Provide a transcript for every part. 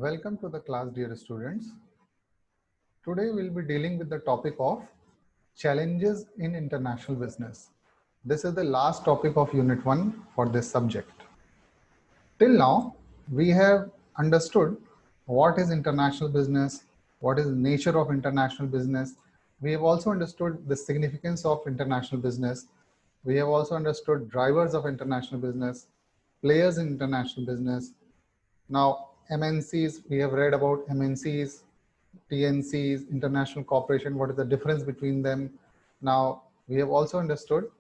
Welcome to the class, dear students. Today we'll be dealing with the topic of challenges in international business. This is the last topic of Unit 1 for this subject. Till now, we have understood what is international business, what is the nature of international business. We have also understood the significance of international business. We have also understood drivers of international business, players in international business. Now, MNCs, we have read about MNCs, TNCs, international corporation, what is the difference between them. Now, we have also understood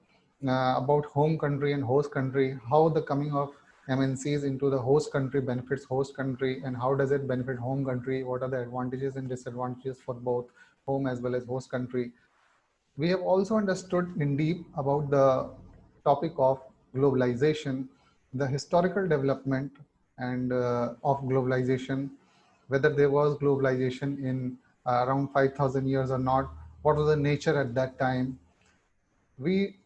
about home country and host country, how the coming of MNCs into the host country benefits host country, and how does it benefit home country, what are the advantages and disadvantages for both home as well as host country. We have also understood in deep about the topic of globalization, the historical development and of globalization, whether there was globalization in around 5,000 years or not, what was the nature at that time. We,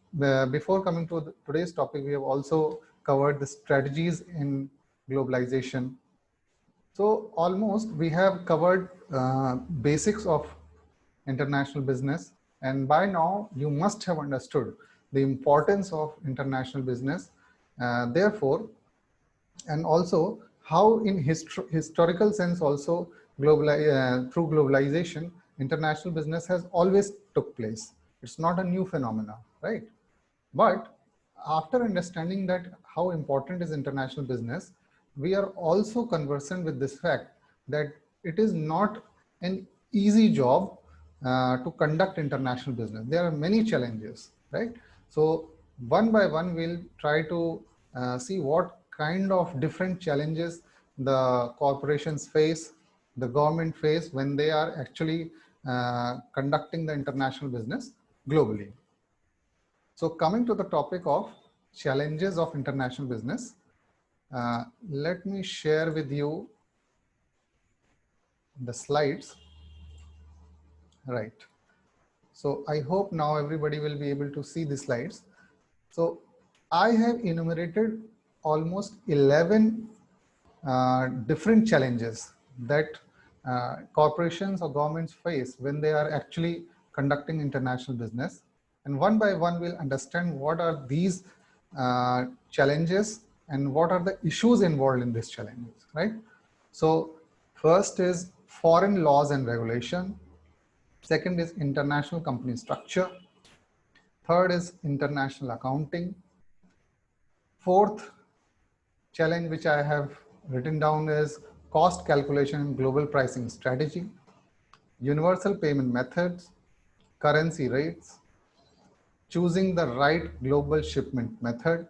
before coming to today's topic, we have also covered the strategies in globalization. So almost we have covered basics of international business, and by now you must have understood the importance of international business. Therefore, and also how in historical sense also through globalization, international business has always took place. It's not a new phenomena, right? But after understanding that how important is international business, we are also conversant with this fact that it is not an easy job to conduct international business. There are many challenges, right? So one by one, we'll try to see what kind of different challenges the corporations face, the government face when they are actually conducting the international business globally. So coming to the topic of challenges of international business, let me share with you the slides. Right. So I hope now everybody will be able to see the slides. So I have enumerated almost 11 different challenges that corporations or governments face when they are actually conducting international business. And one by one, we'll understand what are these challenges and what are the issues involved in these challenges, right? So first is foreign laws and regulation. Second is international company structure. Third is international accounting. Fourth challenge which I have written down is cost calculation and global pricing strategy, universal payment methods, currency rates, choosing the right global shipment method,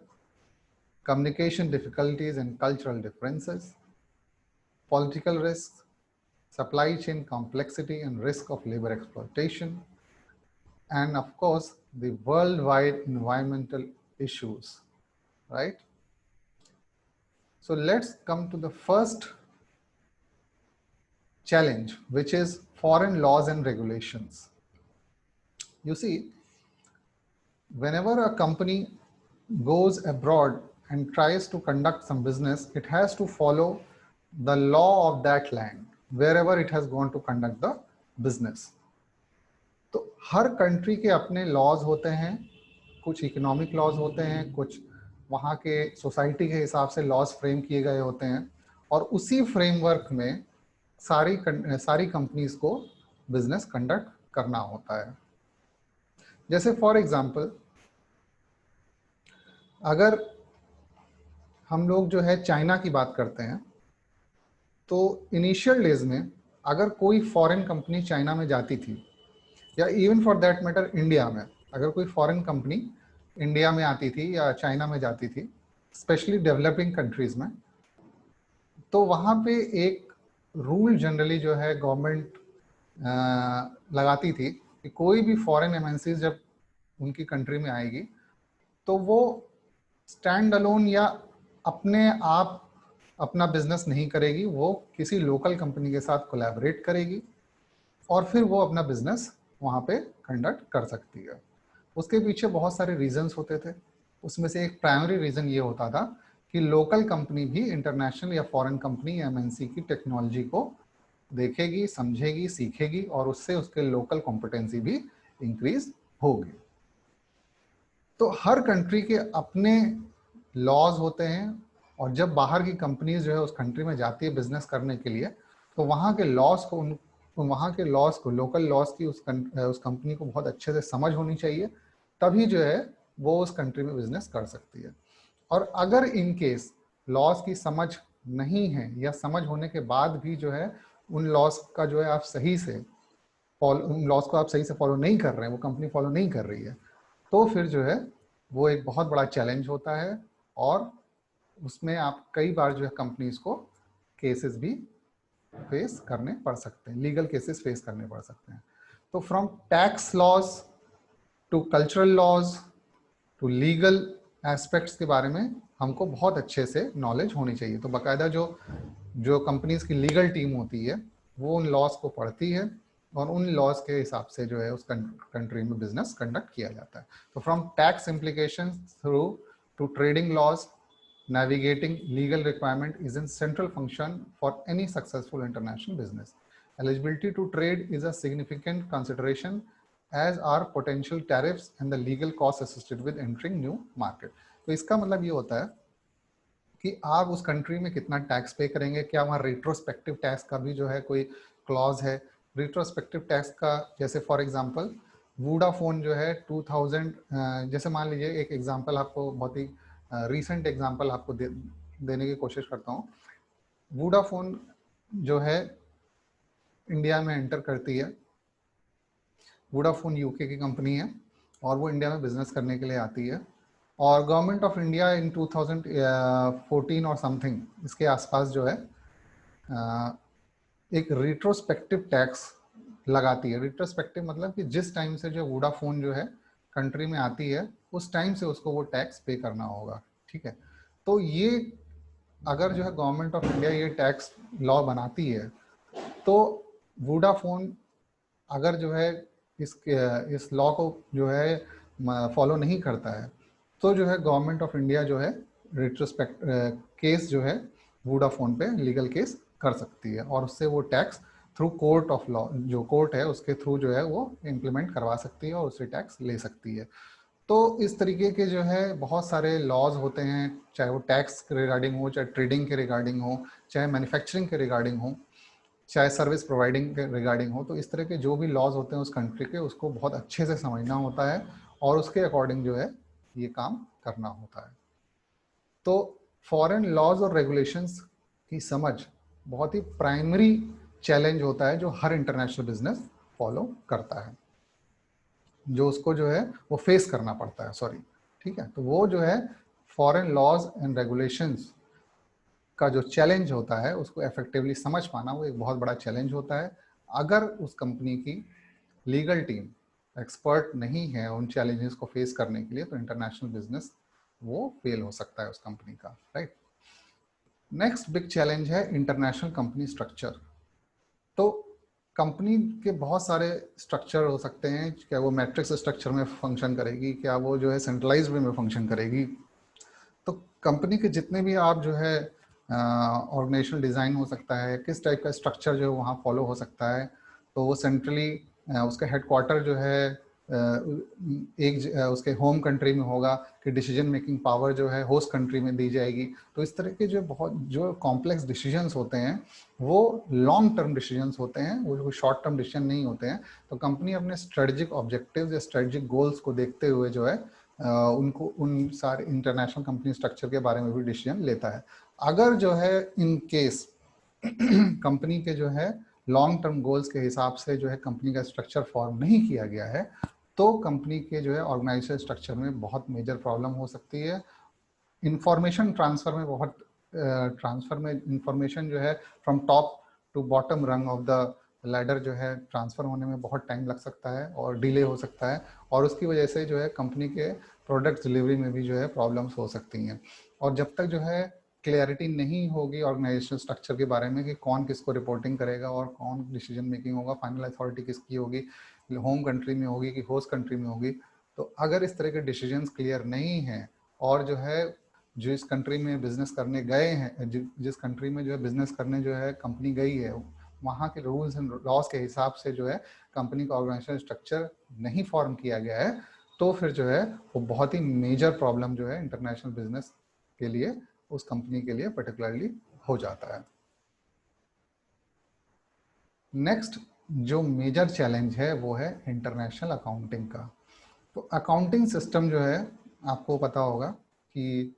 communication difficulties and cultural differences, political risks, supply chain complexity and risk of labor exploitation, and of course, the worldwide environmental issues, right? So let's come to the first challenge, which is foreign laws and regulations. You see, whenever a company goes abroad and tries to conduct some business, it has to follow the law of that land, wherever it has gone to conduct the business. तो हर country के अपने laws होते हैं, कुछ economic laws होते हैं, कुछ वहाँ के सोसाइटी के हिसाब से लॉज फ्रेम किए गए होते हैं, और उसी फ्रेमवर्क में सारी कंपनीज को बिजनेस कंडक्ट करना होता है. जैसे फॉर एग्जांपल, अगर हम लोग जो है चाइना की बात करते हैं, तो इनिशियल डेज में अगर कोई फॉरेन कंपनी चाइना में जाती थी, या even for that matter India में अगर कोई फॉरेन कंपनी इंडिया में आती थी या चाइना में जाती थी, स्पेशली डेवलपिंग कंट्रीज में, तो वहाँ पे एक रूल जनरली जो है गवर्नमेंट लगाती थी कि कोई भी फॉरेन एमएनसी जब उनकी कंट्री में आएगी तो वो स्टैंड अलोन या अपने आप अपना बिजनेस नहीं करेगी, वो किसी लोकल कंपनी के साथ कोलैबोरेट करेगी और फिर वो अपना बिजनेस वहाँ पे कंडक्ट कर सकती है. उसके पीछे बहुत सारे रीजंस होते थे. उसमें से एक प्राइमरी रीजन ये होता था कि लोकल कंपनी भी इंटरनेशनल या फॉरेन कंपनी या एमएनसी की टेक्नोलॉजी को देखेगी, समझेगी, सीखेगी और उससे उसके लोकल कॉम्पिटेंसी भी इंक्रीज होगी। तो हर कंट्री के अपने लॉज होते हैं और जब बाहर की कंपनीज जो है उस कंट्री में जाती है बिजनेस करने के लिए, तो वहाँ के लॉज को वहाँ के लॉज को, लोकल लॉज की उस कंपनी को बहुत अच्छे से समझ होनी चाहिए, तभी जो है वो उस कंट्री में बिजनेस कर सकती है। और अगर इन केस लॉज की समझ नहीं है या समझ होने के बाद भी जो है उन लॉज का जो है आप सही से उन लॉज को आप सही से फॉलो नहीं कर रहे हैं, वो कंपनी फॉलो नहीं कर रही है, तो फिर जो है वो एक बहुत बड़ा चैलेंज होता है और उसमें आप कई बार जो है कंपनीज को केसेस भी फेस करने पड़ सकते हैं, लीगल केसेस फेस करने पड़ सकते हैं। तो from tax laws to cultural laws to legal aspects के बारे में हमको बहुत अच्छे से नॉलेज होनी चाहिए। तो बाकायदा जो जो कंपनीज की लीगल टीम होती है वो उन लॉज को पढ़ती है और उन लॉज के हिसाब से जो है उस कंट्री में बिजनेस कंडक्ट किया जाता है। तो from tax implication through to trading laws, navigating legal requirement is a central function for any successful international business. Eligibility to trade is a significant consideration, as are potential tariffs and the legal costs associated with entering new market. तो इसका मतलब ये होता है कि आप उस country में कितना टैक्स पे करेंगे, क्या वहाँ रिट्रोस्पेक्टिव टैक्स का भी जो है कोई क्लॉज है। रिट्रोस्पेक्टिव टैक्स का जैसे फॉर एग्जांपल वोडाफोन जो है 2000, जैसे मान लीजिए एक एग्जांपल आपको, बहुत ही रीसेंट एग्जांपल आपको देने की कोशिश करता हूँ। वोडाफोन जो है इंडिया में एंटर करती है। वोडाफोन यूके की कंपनी है और वो इंडिया में बिजनेस करने के लिए आती है और गवर्नमेंट ऑफ इंडिया इन 2014 और समथिंग इसके आसपास जो है एक रिट्रोस्पेक्टिव टैक्स लगाती है। रिट्रोस्पेक्टिव मतलब कि जिस टाइम से जो वोडाफोन जो है कंट्री में आती है उस टाइम से उसको वो टैक्स पे करना होगा, ठीक है। तो ये अगर जो है गवर्नमेंट ऑफ इंडिया ये टैक्स लॉ बनाती है तो वोडाफोन अगर जो है इस लॉ को जो है फॉलो नहीं करता है तो जो है गवर्नमेंट ऑफ इंडिया जो है रिट्रोस्पेक्ट केस जो है वोडाफोन पे लीगल केस कर सकती है और उससे वो tax through court of law, जो कोर्ट है उसके थ्रू जो है वो इम्प्लीमेंट करवा सकती है और उससे टैक्स ले सकती है। तो इस तरीके के जो है बहुत सारे लॉज होते हैं, चाहे वो टैक्स के रिगार्डिंग हो, चाहे ट्रेडिंग के रिगार्डिंग हो, चाहे मैन्युफैक्चरिंग के रिगार्डिंग हो, चाहे सर्विस प्रोवाइडिंग के रिगार्डिंग हो। तो इस तरह के जो भी लॉज होते हैं उस कंट्री के उसको बहुत अच्छे से समझना होता है और उसके अकॉर्डिंग जो है ये काम करना होता है। तो फॉरेन लॉज और रेगुलेशंस की समझ बहुत ही प्राइमरी चैलेंज होता है जो हर इंटरनेशनल बिजनेस फॉलो करता है, जो उसको जो है वो फेस करना पड़ता है, सॉरी, ठीक है। तो वो जो है फॉरेन लॉज एंड रेगुलेशंस का जो चैलेंज होता है उसको इफेक्टिवली समझ पाना वो एक बहुत बड़ा चैलेंज होता है। अगर उस कंपनी की लीगल टीम एक्सपर्ट नहीं है उन चैलेंजेस को फेस करने के लिए तो इंटरनेशनल बिजनेस वो फेल हो सकता है उस कंपनी का, राइट। नेक्स्ट बिग चैलेंज है इंटरनेशनल कंपनी स्ट्रक्चर। तो कंपनी के बहुत सारे स्ट्रक्चर हो सकते हैं, क्या वो मैट्रिक्स स्ट्रक्चर में फंक्शन करेगी, क्या वो जो है सेंट्रलाइज्ड वे में फंक्शन करेगी। तो कंपनी के जितने भी आप जो है ऑर्गेनाइजेशनल डिज़ाइन हो सकता है, किस टाइप का स्ट्रक्चर जो है वहाँ फॉलो हो सकता है। तो वो सेंट्रली उसका हेडक्वार्टर जो है उसके होम कंट्री में होगा कि डिसीजन मेकिंग पावर जो है होस्ट कंट्री में दी जाएगी। तो इस तरह के जो बहुत जो कॉम्प्लेक्स डिसीजंस होते हैं वो लॉन्ग टर्म डिसीजंस होते हैं, वो शॉर्ट टर्म डिसीजन नहीं होते हैं। तो कंपनी अपने स्ट्रेटजिक ऑब्जेक्टिव्स या स्ट्रेटजिक गोल्स को देखते हुए जो है उनको उन सारे इंटरनेशनल कंपनी स्ट्रक्चर के बारे में भी डिसीजन लेता है। अगर जो है इन केस कंपनी के जो है लॉन्ग टर्म गोल्स के हिसाब से जो है कंपनी का स्ट्रक्चर फॉर्म नहीं किया गया है तो कंपनी के जो है ऑर्गेनाइजेशन स्ट्रक्चर में बहुत मेजर प्रॉब्लम हो सकती है। इंफॉर्मेशन ट्रांसफर में बहुत इंफॉर्मेशन जो है फ्रॉम टॉप टू बॉटम रंग ऑफ द लैडर जो है ट्रांसफ़र होने में बहुत टाइम लग सकता है और डिले हो सकता है और उसकी वजह से जो है कंपनी के प्रोडक्ट डिलीवरी में भी जो है प्रॉब्लम्स हो सकती हैं। और जब तक जो है क्लैरिटी नहीं होगी ऑर्गेनाइजेशन स्ट्रक्चर के बारे में कि कौन किसको रिपोर्टिंग करेगा और कौन डिसीजन मेकिंग होगा, फाइनल अथॉरिटी किसकी होगी, होम कंट्री में होगी कि होस्ट कंट्री में होगी, तो अगर इस तरह के डिसीजंस क्लियर नहीं हैं और जो है जिस कंट्री में बिजनेस करने गए हैं, जिस कंट्री में जो है बिजनेस करने जो है कंपनी गई है, वहाँ के रूल्स एंड लॉज के हिसाब से जो है कंपनी का ऑर्गेनाइजेशन स्ट्रक्चर नहीं फॉर्म किया गया है, तो फिर जो है वो बहुत ही मेजर प्रॉब्लम जो है इंटरनेशनल बिजनेस के लिए, उस कंपनी के लिए पर्टिकुलरली हो जाता है। नेक्स्ट जो मेजर चैलेंज है वो है इंटरनेशनल अकाउंटिंग का। तो अकाउंटिंग सिस्टम जो है आपको पता होगा कि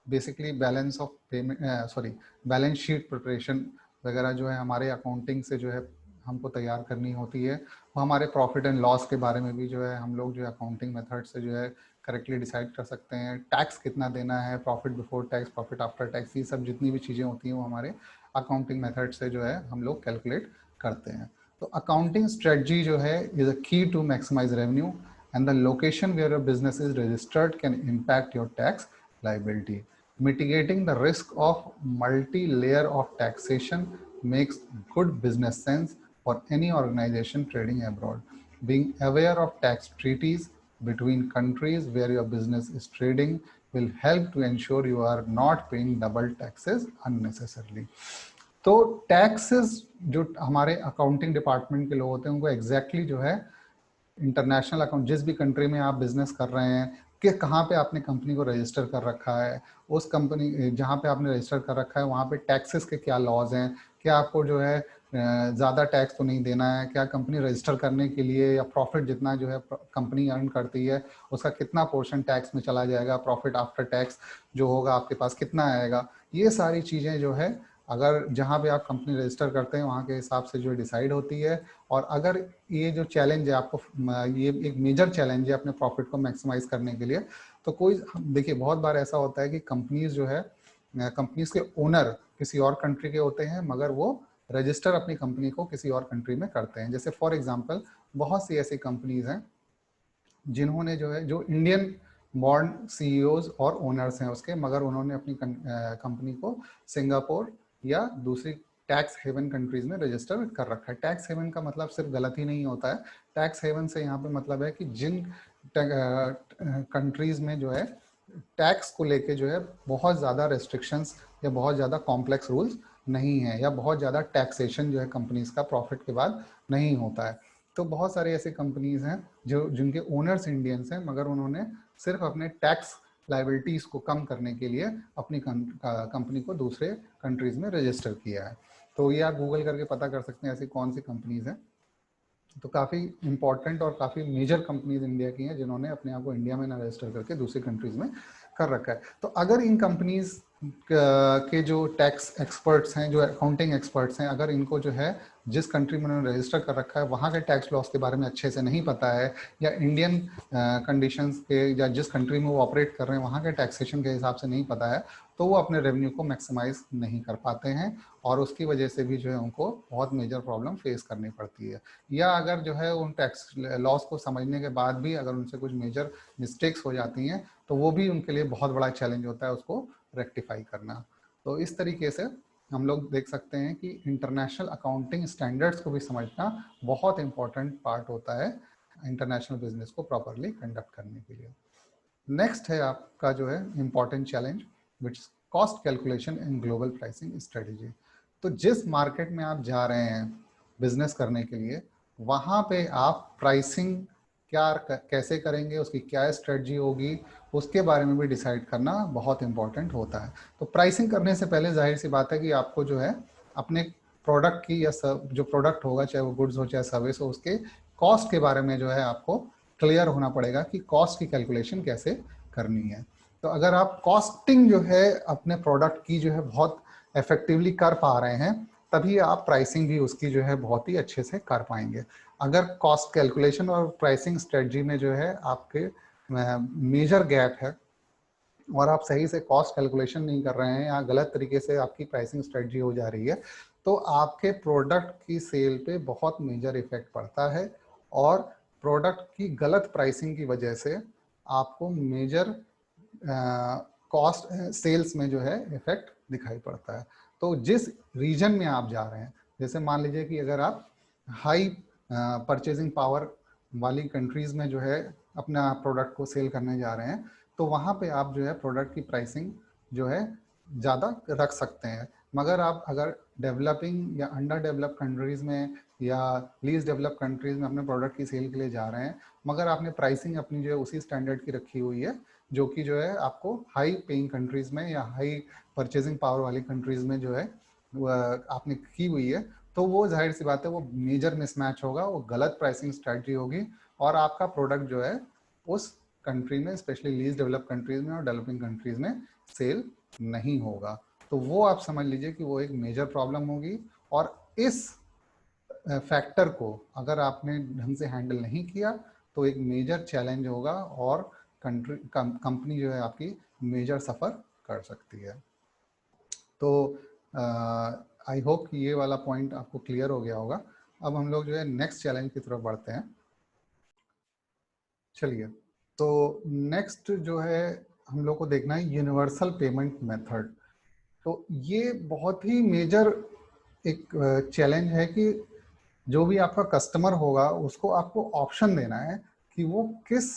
basically balance of payment, sorry, balance sheet preparation वगैरह जो है हमारे अकाउंटिंग से जो है हमको तैयार करनी होती है। वो हमारे प्रॉफिट एंड लॉस के बारे में भी जो है हम लोग जो है अकाउंटिंग मेथड से जो है करेक्टली डिसाइड कर सकते हैं। टैक्स कितना देना है, profit before tax, profit after tax, ये सब जितनी भी चीज़ें होती हैं वो हमारे अकाउंटिंग मेथड से जो है हम लोग कैलकुलेट करते हैं। तो अकाउंटिंग स्ट्रेटजी जो है is a key to maximise revenue and the location where your business is registered can impact your tax liability. Mitigating the risk of multi-layer of taxation makes good business sense for any organization trading abroad. Being aware of tax treaties between countries where your business is trading will help to ensure you are not paying double taxes unnecessarily. तो taxes जो हमारे accounting department के लोग होते हैं उनको exactly जो है इंटरनेशनल अकाउंट, जिस भी कंट्री में आप बिजनेस कर रहे हैं कि कहाँ पे आपने कंपनी को रजिस्टर कर रखा है, उस कंपनी जहाँ पे आपने रजिस्टर कर रखा है वहाँ पे टैक्सेस के क्या लॉज हैं, क्या आपको जो है ज़्यादा टैक्स तो नहीं देना है, क्या कंपनी रजिस्टर करने के लिए या प्रॉफिट जितना जो है कंपनी अर्न करती है उसका कितना पोर्शन टैक्स में चला जाएगा, प्रॉफिट आफ्टर टैक्स जो होगा आपके पास कितना आएगा, ये सारी चीज़ें जो है अगर जहाँ पे आप कंपनी रजिस्टर करते हैं वहाँ के हिसाब से जो डिसाइड होती है। और अगर ये जो चैलेंज है आपको, ये एक मेजर चैलेंज है अपने प्रॉफिट को मैक्सिमाइज करने के लिए, तो कोई देखिए बहुत बार ऐसा होता है कि कंपनीज जो है, कंपनीज के ओनर किसी और कंट्री के होते हैं मगर वो रजिस्टर अपनी कंपनी को किसी और कंट्री में करते हैं। जैसे फॉर एग्जांपल बहुत सी ऐसी कंपनीज हैं जिन्होंने जो है, जो इंडियन बॉर्न सीईओज और ओनर्स हैं उसके, मगर उन्होंने अपनी कंपनी को सिंगापुर या दूसरी टैक्स हेवन कंट्रीज में रजिस्टर कर रखा है। टैक्स हेवन का मतलब सिर्फ गलत ही नहीं होता है, टैक्स हेवन से यहाँ पे मतलब है कि जिन कंट्रीज में जो है टैक्स को लेके जो है बहुत ज़्यादा रेस्ट्रिक्शंस या बहुत ज़्यादा कॉम्प्लेक्स रूल्स नहीं है, या बहुत ज़्यादा टैक्सेशन जो है कंपनीज का प्रॉफिट के बाद नहीं होता है। तो बहुत सारे ऐसे कंपनीज हैं जो जिनके ओनर्स इंडियंस हैं मगर उन्होंने सिर्फ अपने टैक्स लाइबिलिटीज़ को कम करने के लिए अपनी कंपनी को दूसरे कंट्रीज में रजिस्टर किया है। तो ये आप गूगल करके पता कर सकते हैं ऐसी कौन सी कंपनीज हैं। तो काफ़ी इंपॉर्टेंट और काफ़ी मेजर कंपनीज इंडिया की हैं जिन्होंने अपने आप को इंडिया में ना रजिस्टर करके दूसरी कंट्रीज में कर रखा है। तो अगर इन कंपनीज के जो टैक्स एक्सपर्ट्स हैं, जो अकाउंटिंग एक्सपर्ट्स हैं, अगर इनको जो है जिस कंट्री में उन्होंने रजिस्टर कर रखा है वहाँ के टैक्स लॉस के बारे में अच्छे से नहीं पता है, या इंडियन कंडीशंस के या जिस कंट्री में वो ऑपरेट कर रहे हैं वहाँ के टैक्सेशन के हिसाब से नहीं पता है, तो वो अपने रेवेन्यू को मैक्सिमाइज नहीं कर पाते हैं और उसकी वजह से भी जो है उनको बहुत मेजर प्रॉब्लम फेस करनी पड़ती है। या अगर जो है उन टैक्स लॉस को समझने के बाद भी अगर उनसे कुछ मेजर मिस्टेक्स हो जाती हैं तो वो भी उनके लिए बहुत बड़ा चैलेंज होता है उसको रेक्टिफाई करना। तो इस तरीके से हम लोग देख सकते हैं कि इंटरनेशनल अकाउंटिंग स्टैंडर्ड्स को भी समझना बहुत इंपॉर्टेंट पार्ट होता है इंटरनेशनल बिजनेस को प्रॉपरली कंडक्ट करने के लिए। नेक्स्ट है आपका जो है important challenge which cost calculation in global pricing strategy. तो जिस मार्केट में आप जा रहे हैं बिजनेस करने के लिए वहाँ पे आप प्राइसिंग क्या कैसे करेंगे, उसकी क्या स्ट्रेटजी होगी, उसके बारे में भी डिसाइड करना बहुत इंपॉर्टेंट होता है। तो प्राइसिंग करने से पहले जाहिर सी बात है कि आपको जो है अपने प्रोडक्ट की या जो प्रोडक्ट होगा, चाहे वो गुड्स हो चाहे सर्विस हो, उसके कॉस्ट के बारे में जो है आपको क्लियर होना पड़ेगा कि कॉस्ट की कैलकुलेशन कैसे करनी है। तो अगर आप कॉस्टिंग जो है अपने प्रोडक्ट की जो है बहुत इफेक्टिवली कर पा रहे हैं तभी आप प्राइसिंग भी उसकी जो है बहुत ही अच्छे से कर पाएंगे। अगर कॉस्ट कैलकुलेशन और प्राइसिंग स्ट्रेटजी में जो है आपके मेजर गैप है और आप सही से कॉस्ट कैलकुलेशन नहीं कर रहे हैं या गलत तरीके से आपकी प्राइसिंग स्ट्रेटजी हो जा रही है तो आपके प्रोडक्ट की सेल पे बहुत मेजर इफेक्ट पड़ता है और प्रोडक्ट की गलत प्राइसिंग की वजह से आपको मेजर कॉस्ट सेल्स में जो है इफेक्ट दिखाई पड़ता है। तो जिस रीजन में आप जा रहे हैं, जैसे मान लीजिए कि अगर आप हाई परचेजिंग पावर वाली कंट्रीज में जो है अपना प्रोडक्ट को सेल करने जा रहे हैं तो वहाँ पे आप जो है प्रोडक्ट की प्राइसिंग जो है ज़्यादा रख सकते हैं। मगर आप अगर डेवलपिंग या अंडर डेवलप कंट्रीज़ में या लीस्ट डेवलप कंट्रीज़ में अपने प्रोडक्ट की सेल के लिए जा रहे हैं, मगर आपने प्राइसिंग अपनी जो है उसी स्टैंडर्ड की रखी हुई है जो कि जो है आपको हाई पेइंग कंट्रीज़ में या हाई परचेजिंग पावर वाली कंट्रीज़ में जो है आपने की हुई है, तो वो जाहिर सी बात है वो मेजर मिसमैच होगा, वो गलत प्राइसिंग स्ट्रैटेजी होगी और आपका प्रोडक्ट जो है उस कंट्री में, स्पेशली लीस्ट डेवलप कंट्रीज में और डेवलपिंग कंट्रीज में सेल नहीं होगा। तो वो आप समझ लीजिए कि वो एक मेजर प्रॉब्लम होगी। और इस फैक्टर को अगर आपने ढंग से हैंडल नहीं किया तो एक मेजर चैलेंज होगा और कंपनी जो है आपकी मेजर सफ़र कर सकती है। तो आई होप कि ये वाला पॉइंट आपको क्लियर हो गया होगा। अब हम लोग जो है नेक्स्ट चैलेंज की तरफ बढ़ते हैं। चलिए, तो नेक्स्ट जो है हम लोग को देखना है यूनिवर्सल पेमेंट मेथड। तो ये बहुत ही मेजर एक चैलेंज है कि जो भी आपका कस्टमर होगा उसको आपको ऑप्शन देना है कि वो किस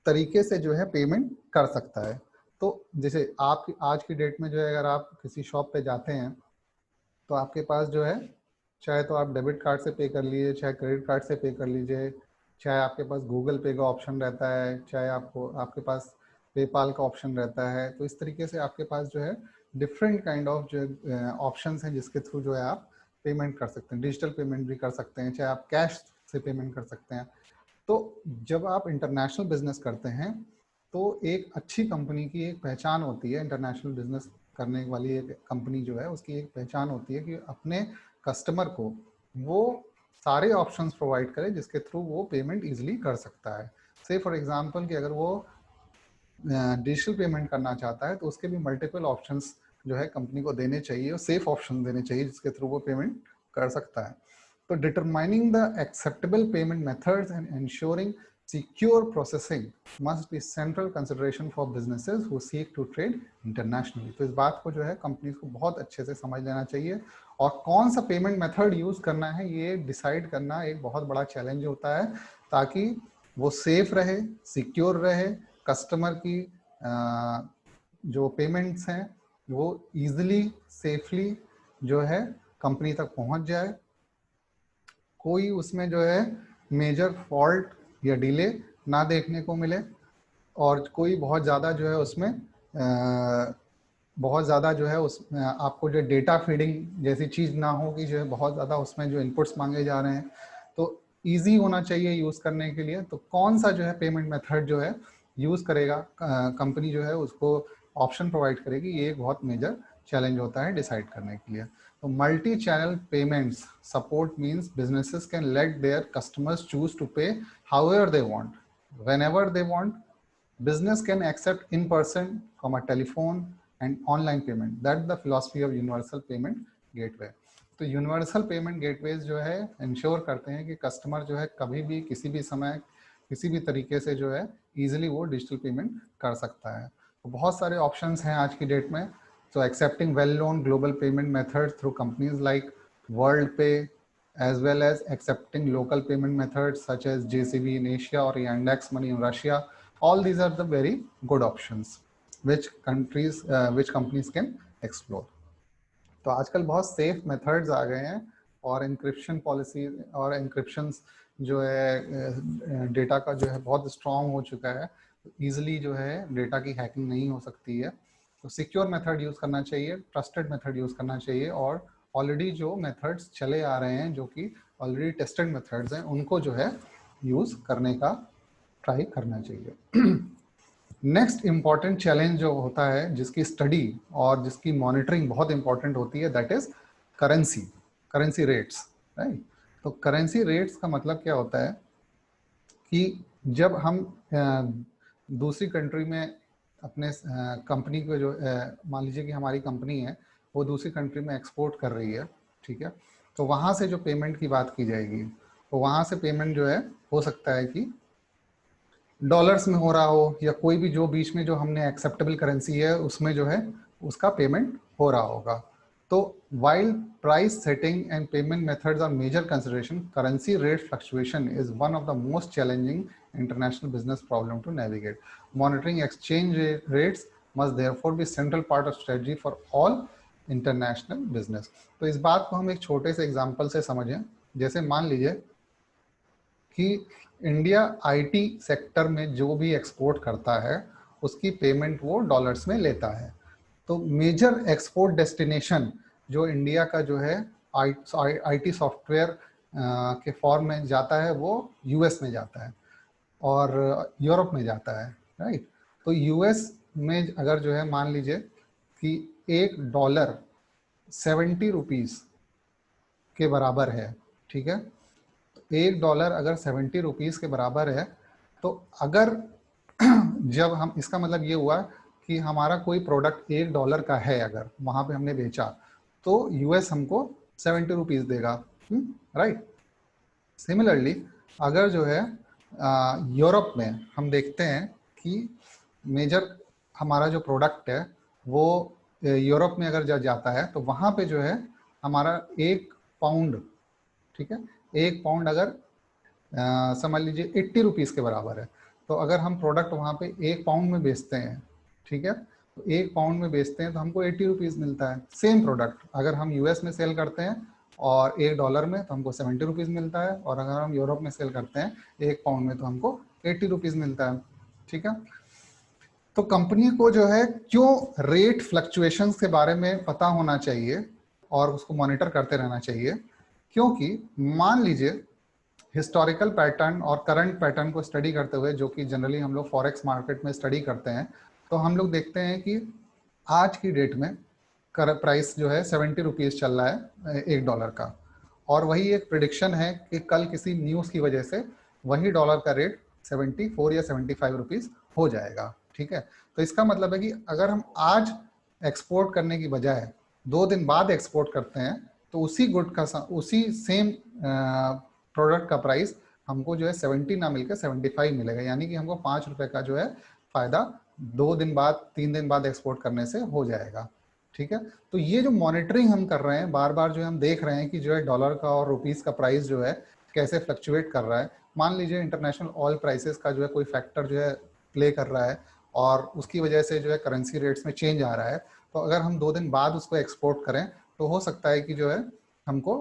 तरीके से जो है पेमेंट कर सकता है। तो जैसे आप आज की डेट में जो है अगर आप किसी शॉप पे जाते हैं तो आपके पास जो है चाहे तो आप डेबिट कार्ड से पे कर लीजिए, चाहे क्रेडिट कार्ड से पे कर लीजिए, चाहे आपके पास गूगल पे का ऑप्शन रहता है, चाहे आपके पास पेपाल का ऑप्शन रहता है। तो इस तरीके से आपके पास जो है डिफरेंट काइंड ऑफ जो ऑप्शंस हैं जिसके थ्रू जो है आप पेमेंट कर सकते हैं। डिजिटल पेमेंट भी कर सकते हैं, चाहे आप कैश से पेमेंट कर सकते हैं। तो जब आप इंटरनेशनल बिजनेस करते हैं तो एक अच्छी कंपनी की एक पहचान होती है, इंटरनेशनल बिजनेस करने वाली एक कंपनी जो है उसकी एक पहचान होती है कि अपने कस्टमर को वो सारे ऑप्शंस प्रोवाइड करे जिसके थ्रू वो पेमेंट इजीली कर सकता है। से फॉर एग्जांपल कि अगर वो डिजिटल पेमेंट करना चाहता है तो उसके भी मल्टीपल ऑप्शंस जो है कंपनी को देने चाहिए और सेफ ऑप्शन देने चाहिए जिसके थ्रू वो पेमेंट कर सकता है। तो determining the acceptable payment methods and ensuring secure processing must be central consideration for businesses who seek to trade internationally। तो इस बात को जो है कंपनीज को बहुत अच्छे से समझ लेना चाहिए और कौन सा पेमेंट मेथड यूज करना है ये डिसाइड करना एक बहुत बड़ा चैलेंज होता है ताकि वो सेफ रहे, सिक्योर रहे, कस्टमर की जो पेमेंट्स हैं वो इजीली सेफली जो है कंपनी तक पहुंच जाए, कोई उसमें जो है मेजर फॉल्ट या डिले ना देखने को मिले और कोई बहुत ज़्यादा जो है उसमें बहुत ज़्यादा जो है उस आपको जो डेटा फीडिंग जैसी चीज़ ना हो कि जो है बहुत ज़्यादा उसमें जो इनपुट्स मांगे जा रहे हैं। तो इजी होना चाहिए यूज़ करने के लिए। तो कौन सा जो है पेमेंट मेथड जो है यूज़ करेगा कंपनी जो है उसको ऑप्शन प्रोवाइड करेगी, ये एक बहुत मेजर चैलेंज होता है डिसाइड करने के लिए। तो multi channel payments support means businesses can let their customers choose to pay however they want, whenever they want. Business can accept in person, from a telephone and online payment. That's the philosophy of universal payment gateway. तो universal payment gateways जो है ensure करते हैं कि customer जो है कभी भी किसी भी समय किसी भी तरीके से जो है इजीली वो डिजिटल पेमेंट कर सकता है। तो बहुत सारे ऑप्शंस हैं आज की डेट में। तो accepting well known global payment method through companies like world पे, as well as accepting local payment methods such as JCB in Asia or Yandex Money in Russia. All these are the very good options which companies can explore. तो आजकल बहुत safe methods आ गए हैं और encryption policy और encryption जो है data का जो है बहुत स्ट्रॉन्ग हो चुका है। ईजिली जो है डेटा की हैकिंग नहीं हो सकती है। तो सिक्योर मेथड यूज़ करना चाहिए, ट्रस्टेड मेथड यूज़ करना चाहिए और ऑलरेडी जो मेथड्स चले आ रहे हैं जो कि ऑलरेडी टेस्टेड मेथड्स हैं उनको जो है यूज़ करने का ट्राई करना चाहिए। नेक्स्ट इम्पॉर्टेंट चैलेंज जो होता है जिसकी स्टडी और जिसकी मॉनिटरिंग बहुत इंपॉर्टेंट होती है that is currency rates, right. तो करेंसी रेट्स का मतलब क्या होता है कि जब हम दूसरी कंट्री में अपने कंपनी को जो मान लीजिए कि हमारी कंपनी है वो दूसरी कंट्री में एक्सपोर्ट कर रही है, ठीक है। तो वहाँ से जो पेमेंट की बात की जाएगी तो वहाँ से पेमेंट जो है हो सकता है कि डॉलर्स में हो रहा हो या कोई भी जो बीच में जो हमने एक्सेप्टेबल करेंसी है उसमें जो है उसका पेमेंट हो रहा होगा। तो while price setting and payment methods are major consideration, currency rate fluctuation is one of the most challenging international business problem to navigate। Monitoring exchange rates must therefore be central part of strategy for all international business. तो इस बात को हम एक छोटे से example से समझें। जैसे मान लीजिए कि इंडिया आईटी सेक्टर में जो भी एक्सपोर्ट करता है उसकी पेमेंट वो डॉलर्स में लेता है। तो मेजर एक्सपोर्ट डेस्टिनेशन जो इंडिया का जो है आईटी सॉफ्टवेयर के फॉर्म में जाता है वो यूएस में जाता है और यूरोप में जाता है, राइट। तो यूएस में अगर जो है मान लीजिए कि $1 70 रुपीज़ के बराबर है, ठीक है। $1 अगर 70 रुपीज़ के बराबर है तो अगर जब हम, इसका मतलब ये हुआ कि हमारा कोई प्रोडक्ट $1 का है, अगर वहाँ पे हमने बेचा तो यूएस हमको 70 रुपीज़ देगा, राइट। सिमिलरली अगर जो है यूरोप में हम देखते हैं कि मेजर हमारा जो प्रोडक्ट है वो यूरोप में अगर जाता है तो वहाँ पे जो है हमारा 1 पाउंड, ठीक है, 1 पाउंड अगर समझ लीजिए 80 रुपीज़ के बराबर है, तो अगर हम प्रोडक्ट वहाँ पे 1 पाउंड में बेचते हैं, ठीक है, तो 1 पाउंड में बेचते हैं तो हमको 80 रुपीज़ मिलता है। सेम प्रोडक्ट अगर हम यूएस में सेल करते हैं और $1 में तो हमको 70 रुपीज़ मिलता है, और अगर हम यूरोप में सेल करते हैं 1 पाउंड में तो हमको 80 रुपीज़ मिलता है, ठीक है। तो कंपनी को जो है क्यों रेट फ्लक्चुएशंस के बारे में पता होना चाहिए और उसको मॉनिटर करते रहना चाहिए, क्योंकि मान लीजिए हिस्टोरिकल पैटर्न और करंट पैटर्न को स्टडी करते हुए, जो कि जनरली हम लोग फॉरेक्स मार्केट में स्टडी करते हैं, तो हम लोग देखते हैं कि आज की डेट में प्राइस जो है 70 रुपीज़ चल रहा है $1 का, और वही एक प्रिडिक्शन है कि कल किसी न्यूज़ की वजह से वही डॉलर का रेट 74 या 75 रुपीज़ हो जाएगा, ठीक है। तो इसका मतलब है कि अगर हम आज एक्सपोर्ट करने की बजाय 2 दिन बाद एक्सपोर्ट करते हैं तो उसी गुड का, उसी सेम प्रोडक्ट का प्राइस हमको जो है 70 ना मिलकर 75 मिलेगा, यानी कि हमको ₹5 का जो है फायदा 2 दिन बाद 3 दिन बाद एक्सपोर्ट करने से हो जाएगा, ठीक है। तो ये जो मॉनिटरिंग हम कर रहे हैं, बार बार जो हम देख रहे हैं कि जो है डॉलर का और रुपीस का प्राइस जो है कैसे फ्लक्चुएट कर रहा है। मान लीजिए इंटरनेशनल ऑयल प्राइसेस का जो है कोई फैक्टर जो है प्ले कर रहा है और उसकी वजह से जो है करेंसी रेट्स में चेंज आ रहा है, तो अगर हम 2 दिन बाद उसको एक्सपोर्ट करें तो हो सकता है कि जो है हमको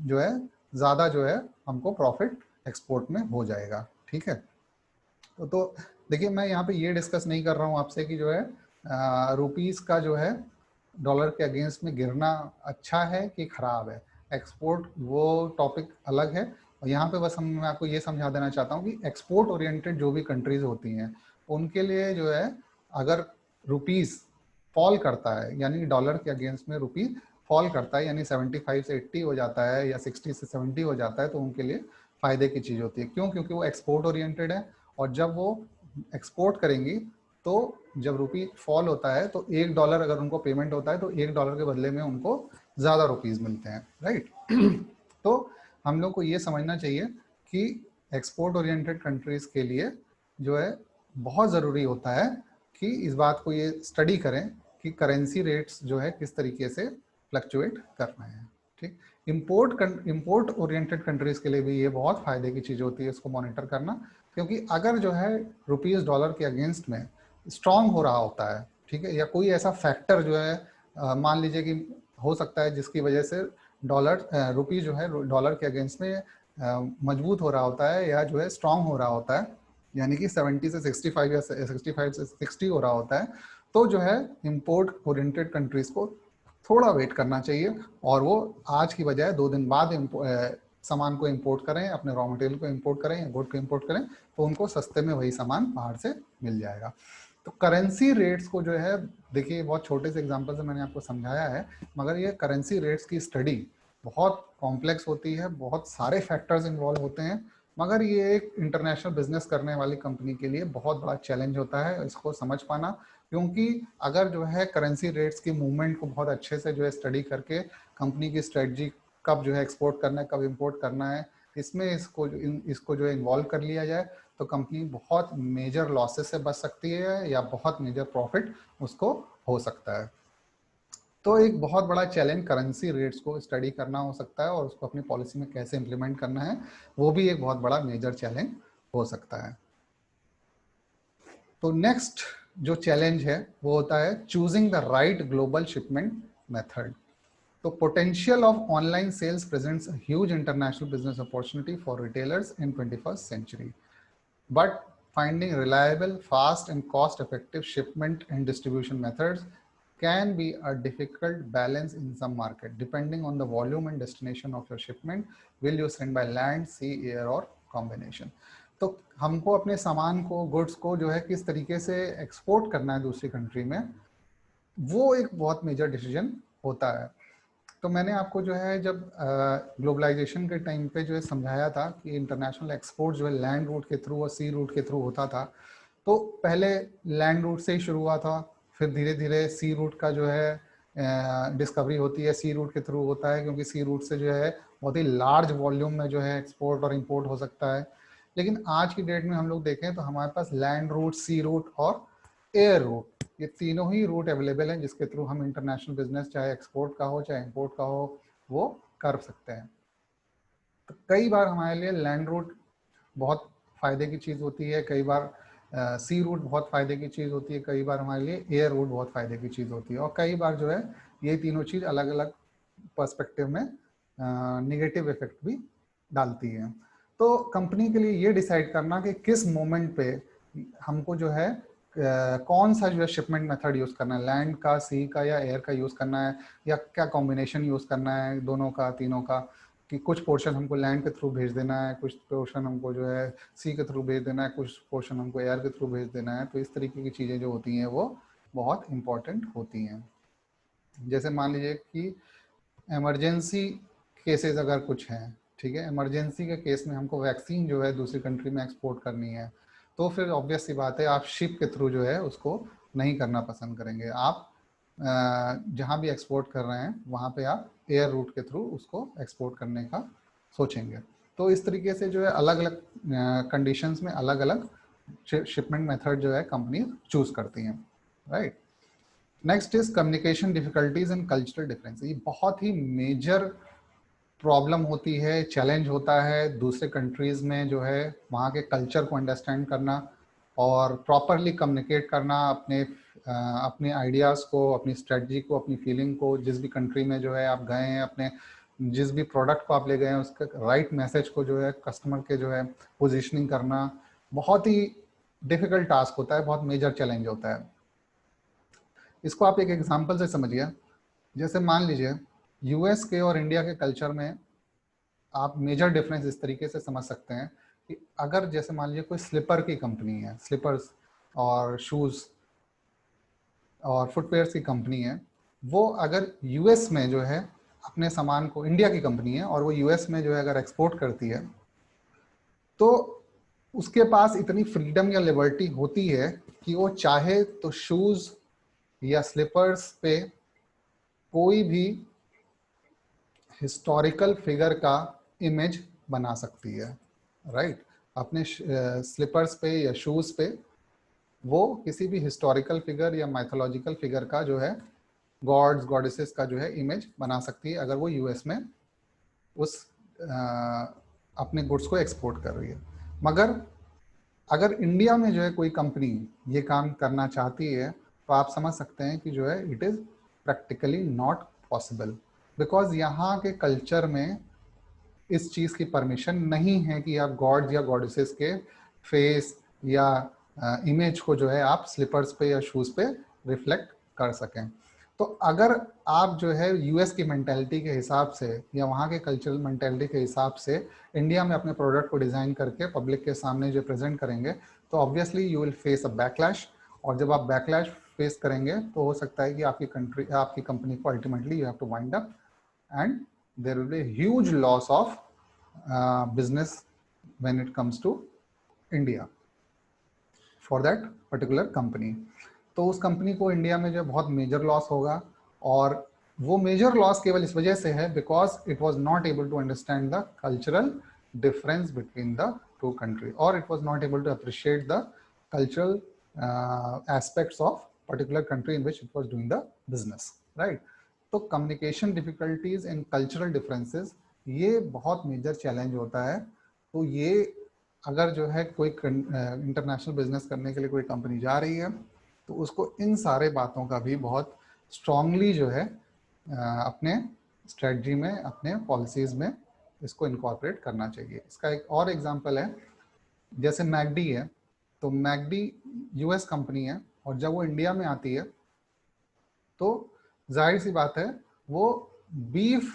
जो है ज़्यादा जो है हमको प्रॉफिट एक्सपोर्ट में हो जाएगा, ठीक है। तो देखिए मैं यहाँ पे ये डिस्कस नहीं कर रहा हूँ आपसे कि जो है रुपीस का जो है डॉलर के अगेंस्ट में गिरना अच्छा है कि खराब है, एक्सपोर्ट वो टॉपिक अलग है। और यहाँ पे बस मैं आपको ये समझा देना चाहता हूँ कि एक्सपोर्ट ओरिएंटेड जो भी कंट्रीज होती हैं उनके लिए जो है अगर रुपीस फॉल करता है, यानी डॉलर के अगेंस्ट में रुपी फॉल करता है, यानी 75 से 80 हो जाता है या 60 से 70 हो जाता है, तो उनके लिए फायदे की चीज़ होती है। क्यों? क्योंकि वो एक्सपोर्ट ओरिएंटेड है, और जब वो एक्सपोर्ट करेंगी तो जब रुपी फॉल होता है तो $1 अगर उनको पेमेंट होता है तो $1 के बदले में उनको ज़्यादा रुपीज़ मिलते हैं, राइट। तो हम लोग को ये समझना चाहिए कि एक्सपोर्ट ओरिएंटेड कंट्रीज़ के लिए जो है बहुत ज़रूरी होता है कि इस बात को ये स्टडी करें कि करेंसी रेट्स जो है किस तरीके से फ्लक्चुएट कर रहे हैं, ठीक। इंपोर्ट ओरिएंटेड कंट्रीज़ के लिए भी ये बहुत फ़ायदे की चीज़ होती है इसको मॉनिटर करना, क्योंकि अगर जो है रुपीज़ डॉलर के अगेंस्ट में स्ट्रांग हो रहा होता है, ठीक है, या कोई ऐसा फैक्टर जो है मान लीजिए कि हो सकता है जिसकी वजह से डॉलर रुपी जो है डॉलर के अगेंस्ट में मजबूत हो रहा होता है या जो है स्ट्रांग हो रहा होता है, यानी कि 70 से 65 या 65 से 60 हो रहा होता है, तो जो है इंपोर्ट ओरिएंटेड कंट्रीज को थोड़ा वेट करना चाहिए और वो आज की बजाय 2 दिन बाद सामान को इंपोर्ट करें, अपने रॉ मटेरियल को इंपोर्ट करें या गुड को इंपोर्ट करें, तो उनको सस्ते में वही सामान बाहर से मिल जाएगा। तो करेंसी रेट्स को जो है, देखिए बहुत छोटे से एग्जांपल से मैंने आपको समझाया है, मगर ये करेंसी रेट्स की स्टडी बहुत कॉम्प्लेक्स होती है, बहुत सारे फैक्टर्स इन्वॉल्व होते हैं, मगर ये एक इंटरनेशनल बिजनेस करने वाली कंपनी के लिए बहुत बड़ा चैलेंज होता है इसको समझ पाना। क्योंकि अगर जो है करेंसी रेट्स की मूवमेंट को बहुत अच्छे से जो है स्टडी करके कंपनी की स्ट्रेटजी कब जो है एक्सपोर्ट करना है, कब इंपोर्ट करना है, इसमें इसको जो है इन्वॉल्व कर लिया जाए तो कंपनी बहुत मेजर लॉसेस से बच सकती है या बहुत मेजर प्रॉफिट उसको हो सकता है। तो एक बहुत बड़ा चैलेंज करेंसी रेट्स को स्टडी करना हो सकता है और उसको अपनी पॉलिसी में कैसे इंप्लीमेंट करना है, वो भी एक बहुत बड़ा मेजर चैलेंज हो सकता है। तो नेक्स्ट जो चैलेंज है वो होता है choosing the right global shipment method. तो potential of online sales presents a huge international business opportunity for retailers in 21st century. But finding reliable, fast and cost-effective shipment and distribution methods can be a difficult balance in some market, depending on the volume and destination of your shipment. Will you send by land, sea, air or combination? तो हमको अपने सामान को, goods को जो है किस तरीके से एक्सपोर्ट करना है दूसरी कंट्री में, वो एक बहुत मेजर डिसीजन होता है. तो मैंने आपको जो है जब ग्लोबलाइजेशन के टाइम पे जो है समझाया था कि इंटरनेशनल एक्सपोर्ट जो है लैंड रूट के थ्रू और सी रूट के थ्रू होता था. तो पहले लैंड रूट से ही शुरू हुआ था, फिर धीरे धीरे सी रूट का जो है डिस्कवरी होती है, सी रूट के थ्रू होता है, क्योंकि सी रूट से जो है बहुत ही लार्ज वॉल्यूम में जो है एक्सपोर्ट और इम्पोर्ट हो सकता है. लेकिन आज की डेट में हम लोग देखें तो हमारे पास लैंड रूट, सी रूट और एयर रूट, ये तीनों ही रूट अवेलेबल हैं जिसके थ्रू हम इंटरनेशनल बिजनेस चाहे एक्सपोर्ट का हो चाहे इंपोर्ट का हो वो कर सकते हैं. तो कई बार हमारे लिए लैंड रूट बहुत फ़ायदे की चीज़ होती है, कई बार सी रूट बहुत फ़ायदे की चीज़ होती है, कई बार हमारे लिए एयर रूट बहुत फ़ायदे की चीज़ होती है, और कई बार जो है ये तीनों चीज़ अलग अलग पर्सपेक्टिव में निगेटिव इफेक्ट भी डालती हैं. तो कंपनी के लिए ये डिसाइड करना कि किस मोमेंट पे हमको जो है कौन सा जो है शिपमेंट मेथड यूज़ करना है, लैंड का, सी का या एयर का यूज़ करना है, या क्या कॉम्बिनेशन यूज़ करना है दोनों का, तीनों का, कि कुछ पोर्शन हमको लैंड के थ्रू भेज देना है, कुछ पोर्शन हमको जो है सी के थ्रू भेज देना है, कुछ पोर्शन हमको एयर के थ्रू भेज देना है. तो इस तरीके की चीज़ें जो होती हैं वो बहुत इंपॉर्टेंट होती हैं. जैसे मान लीजिए कि इमरजेंसी केसेस अगर कुछ हैं, ठीक है, इमरजेंसी के केस में हमको वैक्सीन जो है दूसरी कंट्री में एक्सपोर्ट करनी है, तो फिर ऑब्वियस सी बात है आप शिप के थ्रू जो है उसको नहीं करना पसंद करेंगे. आप जहाँ भी एक्सपोर्ट कर रहे हैं वहाँ पे आप एयर रूट के थ्रू उसको एक्सपोर्ट करने का सोचेंगे. तो इस तरीके से जो है अलग अलग कंडीशंस में अलग अलग शिपमेंट मेथड जो है कंपनी चूज करती हैं, right. Next is communication difficulties and cultural difference. ये बहुत ही मेजर प्रॉब्लम होती है, चैलेंज होता है दूसरे कंट्रीज़ में जो है वहाँ के कल्चर को अंडरस्टैंड करना और प्रॉपरली कम्युनिकेट करना अपने आइडियाज़ को, अपनी स्ट्रेटजी को, अपनी फीलिंग को. जिस भी कंट्री में जो है आप गए हैं, अपने जिस भी प्रोडक्ट को आप ले गए हैं उसका राइट मैसेज को जो है कस्टमर के जो है पोजीशनिंग करना बहुत ही डिफ़िकल्ट टास्क होता है, बहुत मेजर चैलेंज होता है. इसको आप एक एग्जांपल से समझिए. जैसे मान लीजिए यूएस के और इंडिया के कल्चर में आप मेजर डिफरेंस इस तरीके से समझ सकते हैं कि अगर जैसे मान लीजिए कोई स्लीपर की कंपनी है, स्लीपर्स और शूज़ और फुटवेयर्स की कंपनी है, वो अगर यूएस में जो है अपने सामान को, इंडिया की कंपनी है और वो यूएस में जो है अगर एक्सपोर्ट करती है, तो उसके पास इतनी फ्रीडम या लिबर्टी होती है कि वो चाहे तो शूज़ या स्लीपर्स पे कोई भी हिस्टोरिकल फिगर का इमेज बना सकती है, राइट. अपने स्लीपर्स पे या शूज़ पे वो किसी भी हिस्टोरिकल फिगर या माइथोलॉजिकल फिगर का जो है गॉड्स गॉडेसेस का जो है इमेज बना सकती है अगर वो यूएस में उस अपने गुड्स को एक्सपोर्ट कर रही है. मगर अगर इंडिया में जो है कोई कंपनी ये काम करना चाहती है तो आप समझ सकते हैं कि जो है it is practically not possible, because यहाँ के कल्चर में इस चीज़ की परमिशन नहीं है कि आप गॉड्स या गॉडेसेस के फेस या इमेज को जो है आप स्लीपर्स पे या शूज़ पे रिफ्लेक्ट कर सकें. तो अगर आप जो है यूएस की मेंटालिटी के हिसाब से या वहाँ के कल्चरल मेंटालिटी के हिसाब से इंडिया में अपने प्रोडक्ट को डिज़ाइन करके पब्लिक के सामने जो प्रेजेंट करेंगे तो obviously you will face a backlash. और जब आप बैकलैश फेस करेंगे तो हो सकता है कि आपकी कंपनी को ultimately you have to wind up and there will be a huge loss of business when it comes to India for that particular company. तो उस कंपनी को इंडिया में जो बहुत मेजर लॉस होगा, और वो मेजर लॉस केवल इस वजह से है because it was not able to understand the cultural difference between the two country, और it was not able to appreciate the cultural aspects of particular country in which it was doing the business, right. तो communication difficulties and cultural differences ये बहुत major challenge होता है. तो ये अगर जो है कोई इंटरनेशनल बिजनेस करने के लिए कोई कंपनी जा रही है तो उसको इन सारे बातों का भी बहुत स्ट्रांगली जो है अपने स्ट्रेटजी में, अपने पॉलिसीज में इसको इनकॉर्पोरेट करना चाहिए। इसका एक और एग्जांपल है, जैसे मैकडी है, तो मैकडी यूएस कंपनी है और जब वो इंडिया में आती है तो जाहिर सी बात है वो बीफ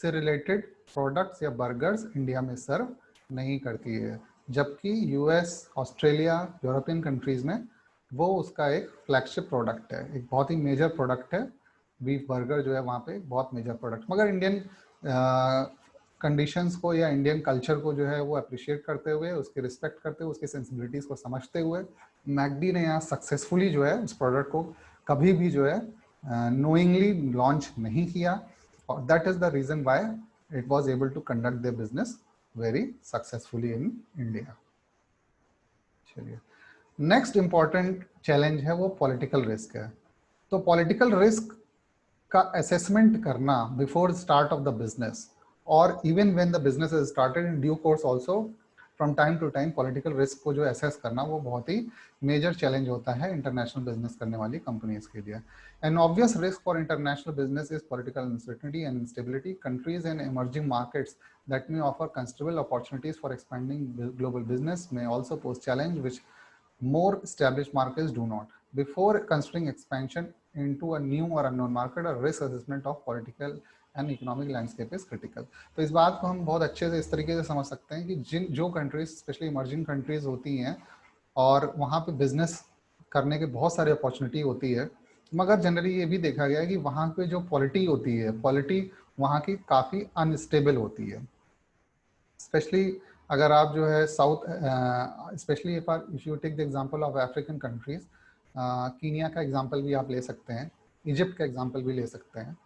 से रिलेटेड प्रोडक्ट्स या बर्गर्स इंडिया में सर्व नहीं करती है, जबकि यूएस, ऑस्ट्रेलिया, यूरोपियन कंट्रीज में वो उसका एक फ्लैगशिप प्रोडक्ट है, एक बहुत ही मेजर प्रोडक्ट है। बीफ बर्गर जो है वहाँ पे बहुत मेजर प्रोडक्ट, मगर इंडियन कंडीशंस को या इंडियन कल्चर को जो है वो अप्रिशिएट करते हुए, उसके रिस्पेक्ट करते हुए, उसकी सेंसिबिलिटीज़ को समझते हुए मैकडी ने यहाँ सक्सेसफुली जो है उस प्रोडक्ट को कभी भी जो है knowingly लॉन्च नहीं किया, और that is the reason why it was able to conduct their business very successfully in India. चलिए, नेक्स्ट इंपॉर्टेंट चैलेंज है वो पॉलिटिकल रिस्क है। तो पॉलिटिकल रिस्क का असेसमेंट करना before start of the business और even when the business is started in due course also, from time to time political risk को जो असेस करना वो बहुत ही मेजर चैलेंज होता है इंटरनेशनल बिजनेस करने वाली कंपनीज के लिए। N obvious risk for international business is political uncertainty and instability. Countries in emerging markets that may offer considerable opportunities for expanding global business may also pose challenge which more established markets do not. Before considering expansion into a new or unknown market, a risk assessment of political and economic landscape is critical. तो इस बात को हम बहुत अच्छे से इस तरीके से समझ सकते हैं कि जो कंट्रीज स्पेशली इमर्जिंग कंट्रीज होती हैं और वहाँ पे बिजनेस करने के बहुत सारी अपॉर्चुनिटी होती है, मगर जनरली ये भी देखा गया है कि वहाँ पे जो पॉलिटी होती है, पॉलिटी वहाँ की काफ़ी अनस्टेबल होती है। स्पेशली अगर आप जो है south, specially if you take the example of African countries, Kenya का एग्जांपल भी आप ले सकते हैं, इजिप्ट का एग्जांपल भी ले सकते हैं,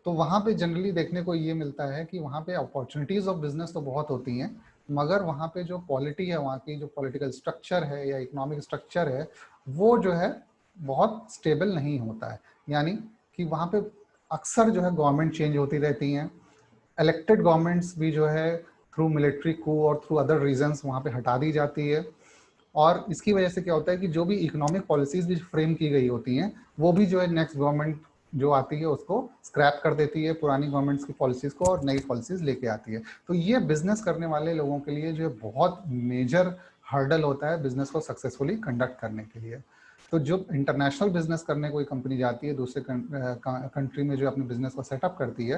तो वहाँ पे जनरली देखने को ये मिलता है कि वहाँ पे अपॉर्चुनिटीज़ ऑफ बिजनेस तो बहुत होती हैं, मगर वहाँ पे जो पॉलिटी है, वहाँ की जो पॉलिटिकल स्ट्रक्चर है या इकोनॉमिक स्ट्रक्चर है, वो जो है बहुत स्टेबल नहीं होता है। यानी कि वहाँ पे अक्सर जो है गवर्नमेंट चेंज होती रहती हैं, इलेक्टेड गवर्नमेंट्स भी जो है थ्रू मिलिट्री कू और थ्रू अदर रीजंस वहाँ पे हटा दी जाती है, और इसकी वजह से क्या होता है कि जो भी इकोनॉमिक पॉलिसीज भी फ्रेम की गई होती हैं वो भी जो है नेक्स्ट गवर्नमेंट जो आती है उसको स्क्रैप कर देती है, पुरानी गवर्नमेंट्स की पॉलिसीज को, और नई पॉलिसीज लेके आती है। तो ये बिजनेस करने वाले लोगों के लिए जो है बहुत मेजर हर्डल होता है बिजनेस को सक्सेसफुली कंडक्ट करने के लिए। तो जो इंटरनेशनल बिजनेस करने कोई कंपनी जाती है दूसरे कंट्री में जो अपने बिजनेस को सेटअप करती है,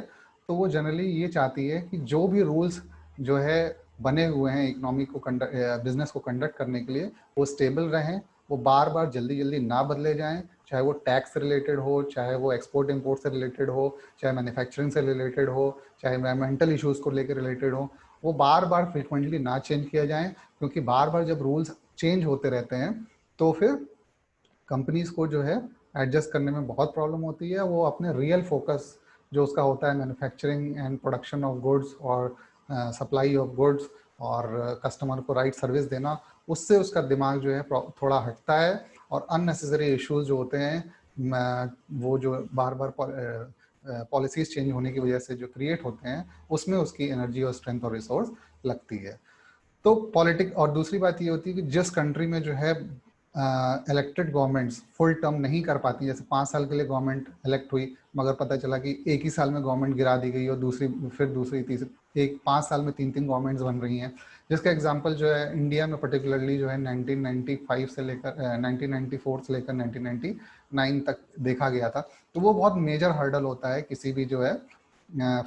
तो वो जनरली ये चाहती है कि जो भी रूल्स जो है बने हुए हैं इकोनॉमी को बिजनेस को कंडक्ट करने के लिए वो स्टेबल रहें, वो बार बार जल्दी जल्दी ना बदले जाएं, चाहे वो टैक्स से रिलेटेड हो, चाहे वो एक्सपोर्ट इंपोर्ट से रिलेटेड हो, चाहे मैन्युफैक्चरिंग से रिलेटेड हो, चाहे एनवायरमेंटल इश्यूज को लेकर रिलेटेड हो, वो बार बार फ्रिक्वेंटली ना चेंज किया जाए, क्योंकि बार बार जब रूल्स चेंज होते रहते हैं तो फिर कंपनीज को जो है एडजस्ट करने में बहुत प्रॉब्लम होती है। वो अपने रियल फोकस जो उसका होता है manufacturing and production of goods और सप्लाई ऑफ गुड्स और कस्टमर को राइट सर्विस देना, उससे उसका दिमाग जो है थोड़ा हटता है, और अननेसेसरी इश्यूज जो होते हैं वो जो बार बार पॉलिसीज चेंज होने की वजह से जो क्रिएट होते हैं उसमें उसकी एनर्जी और स्ट्रेंथ और रिसोर्स लगती है। तो पॉलिटिक, और दूसरी बात ये होती है कि जिस कंट्री में जो है इलेक्टेड गवर्नमेंट्स फुल टर्म नहीं कर पाती, जैसे 5 साल के लिए गवर्नमेंट इलेक्ट हुई मगर पता चला कि एक ही साल में गवर्नमेंट गिरा दी गई और दूसरी तीसरी 5 साल में 3 गवर्नमेंट्स बन रही हैं, जिसका एग्जांपल जो है इंडिया में पर्टिकुलरली जो है 1995 से लेकर 1994 से लेकर 1999 तक देखा गया था। तो वो बहुत मेजर हर्डल होता है किसी भी जो है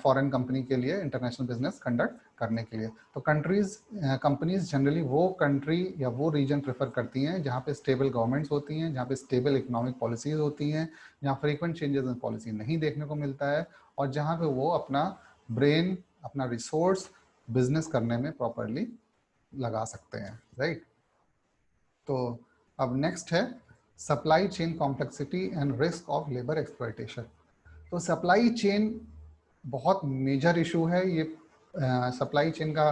फॉरेन कंपनी के लिए इंटरनेशनल बिजनेस कंडक्ट करने के लिए। तो कंपनीज जनरली वो कंट्री या वो रीजन प्रेफर करती हैं जहाँ पे स्टेबल गवर्नमेंट्स होती हैं, जहाँ पे स्टेबल इकोनॉमिक पॉलिसीज होती हैं, जहाँ फ्रीक्वेंट चेंजेस इन पॉलिसी नहीं देखने को मिलता है, और जहाँ पे वो अपना ब्रेन, अपना रिसोर्स बिजनेस करने में प्रॉपरली लगा सकते हैं, राइट। तो अब नेक्स्ट है supply chain complexity and risk of labour exploitation. तो सप्लाई चेन बहुत मेजर इशू है। ये सप्लाई चेन का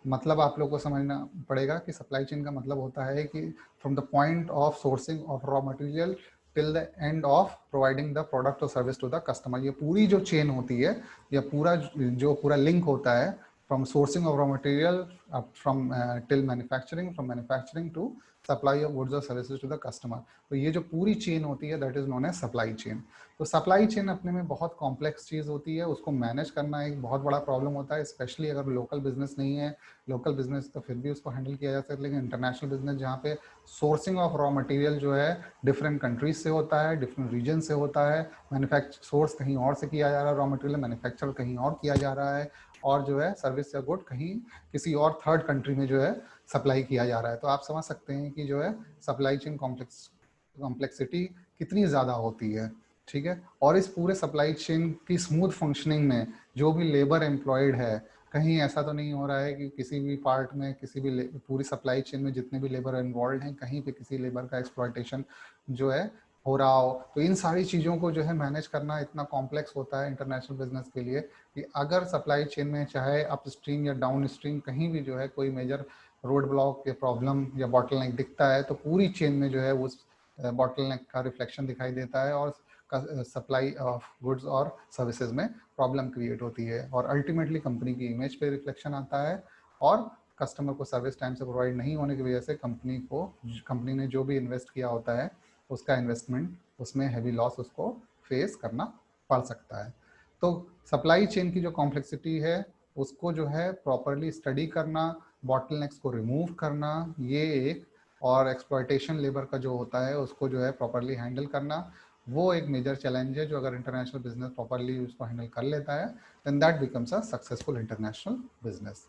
मतलब आप लोग को समझना पड़ेगा कि सप्लाई चेन का मतलब होता है कि from the point of sourcing of raw material till the end of providing the product और सर्विस टू द कस्टमर। ये पूरी जो चेन होती है या पूरा लिंक होता है from sourcing of raw material from till manufacturing, from manufacturing to supply of goods or services to the customer. तो ये जो पूरी चेन होती है that is known as supply chain. तो सप्लाई चेन अपने में बहुत कॉम्प्लेक्स चीज़ होती है, उसको मैनेज करना एक बहुत बड़ा प्रॉब्लम होता है, स्पेशली अगर लोकल बिजनेस नहीं है. लोकल बिजनेस तो फिर भी उसको हैंडल किया जा सकता है, लेकिन इंटरनेशनल बिजनेस जहाँ पे सोर्सिंग ऑफ रॉ मटेरियल जो है डिफरेंट कंट्रीज से होता है, डिफरेंट रीजन से होता है, मैन्युफैक्चर सोर्स कहीं और से किया जा रहा है, रॉ मटेरियल मैन्युफैक्चर कहीं और किया जा रहा है, और जो है सर्विस या गुड कहीं किसी और थर्ड कंट्री में जो है सप्लाई किया जा रहा है. तो आप समझ सकते हैं कि जो है सप्लाई चेन कॉम्प्लेक्सिटी कितनी ज़्यादा होती है. ठीक है. और इस पूरे सप्लाई चेन की स्मूथ फंक्शनिंग में जो भी लेबर एम्प्लॉयड है, कहीं ऐसा तो नहीं हो रहा है कि किसी भी पार्ट में, किसी भी पूरी सप्लाई चेन में जितने भी लेबर इन्वॉल्व हैं, कहीं पे किसी लेबर का एक्सप्लॉयटेशन जो है हो रहा हो. तो इन सारी चीज़ों को जो है मैनेज करना इतना कॉम्प्लेक्स होता है इंटरनेशनल बिजनेस के लिए कि अगर सप्लाई चेन में चाहे अप स्ट्रीम या डाउन स्ट्रीम कहीं भी जो है कोई मेजर रोड ब्लॉक या प्रॉब्लम या बॉटलनेक दिखता है, तो पूरी चेन में जो है उस बॉटलनेक का रिफ्लेक्शन दिखाई देता है और सप्लाई ऑफ गुड्स और सर्विसेज में प्रॉब्लम क्रिएट होती है, और अल्टीमेटली कंपनी की इमेज पे रिफ्लेक्शन आता है, और कस्टमर को सर्विस टाइम से प्रोवाइड नहीं होने की वजह से कंपनी ने जो भी इन्वेस्ट किया होता है उसका इन्वेस्टमेंट, उसमें हैवी लॉस उसको फेस करना पड़ सकता है. तो सप्लाई चेन की जो कॉम्प्लेक्सिटी है उसको जो है प्रॉपरली स्टडी करना, बॉटलनेक्स को रिमूव करना, ये एक, और एक्सप्लॉयटेशन लेबर का जो होता है उसको जो है प्रॉपरली हैंडल करना, वो एक मेजर चैलेंज है जो अगर इंटरनेशनल बिजनेस प्रॉपरली उसको हैंडल कर लेता है then that becomes a successful international business.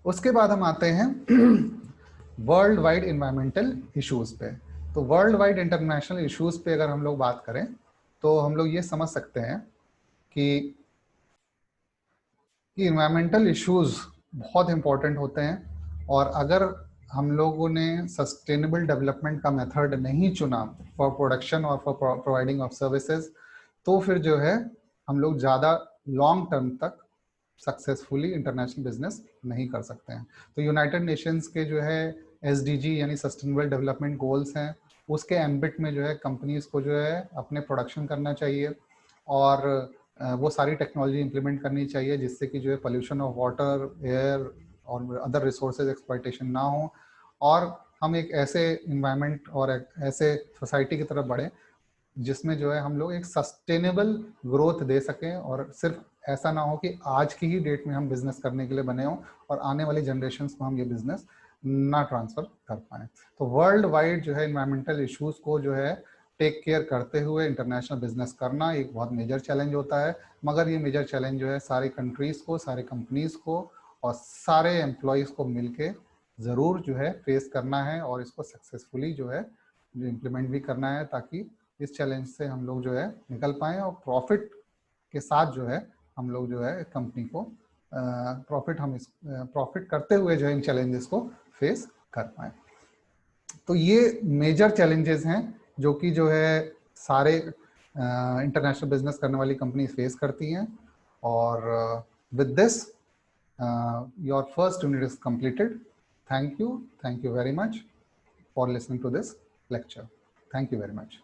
उसके बाद हम आते हैं वर्ल्ड वाइड इन्वायरमेंटल इश्यूज पे. तो वर्ल्ड वाइड इंटरनेशनल इश्यूज पे अगर हम लोग बात करें तो हम लोग ये समझ सकते हैं कि इन्वायरमेंटल इश्यूज बहुत इंपॉर्टेंट होते हैं, और अगर हम लोगों ने सस्टेनेबल डेवलपमेंट का मेथड नहीं चुना फॉर प्रोडक्शन और फॉर प्रोवाइडिंग ऑफ सर्विसेज, तो फिर जो है हम लोग ज़्यादा लॉन्ग टर्म तक सक्सेसफुली इंटरनेशनल बिजनेस नहीं कर सकते हैं. तो यूनाइटेड नेशंस के जो है SDG यानी सस्टेनेबल डेवलपमेंट गोल्स हैं, उसके एम्बिट में जो है कंपनीज को जो है अपने प्रोडक्शन करना चाहिए, और वो सारी टेक्नोलॉजी इंप्लीमेंट करनी चाहिए जिससे कि जो है पोल्यूशन ऑफ वाटर, एयर और अदर रिसोर्सेज एक्सप्लॉयटेशन ना हो, और हम एक ऐसे इन्वायरमेंट और एक ऐसे सोसाइटी की तरफ बढ़े जिसमें जो है हम लोग एक सस्टेनेबल ग्रोथ दे सकें, और सिर्फ ऐसा ना हो कि आज की ही डेट में हम बिजनेस करने के लिए बने हों और आने वाली जनरेशन्स को हम ये बिजनेस ना ट्रांसफर कर पाएँ. तो वर्ल्ड वाइड जो है इन्वायरमेंटल इश्यूज को जो है टेक केयर करते हुए इंटरनेशनल बिजनेस करना एक बहुत मेजर चैलेंज होता है, मगर ये मेजर चैलेंज जो है सारी कंट्रीज़ को, सारे कंपनीज़ को और सारे एम्प्लॉयज़ को मिलके ज़रूर जो है फेस करना है, और इसको सक्सेसफुली जो है इम्प्लीमेंट भी करना है, ताकि इस चैलेंज से हम लोग जो है निकल पाएँ और प्रॉफिट के साथ जो है हम लोग जो है कंपनी को प्रॉफिट करते हुए जो है इन चैलेंजेस को फेस कर पाएँ. तो ये मेजर चैलेंजेस हैं जो कि जो है सारे इंटरनेशनल बिजनेस करने वाली कंपनी फेस करती हैं. और with this your first unit is completed. Thank you very much for listening to this lecture. Thank you very much.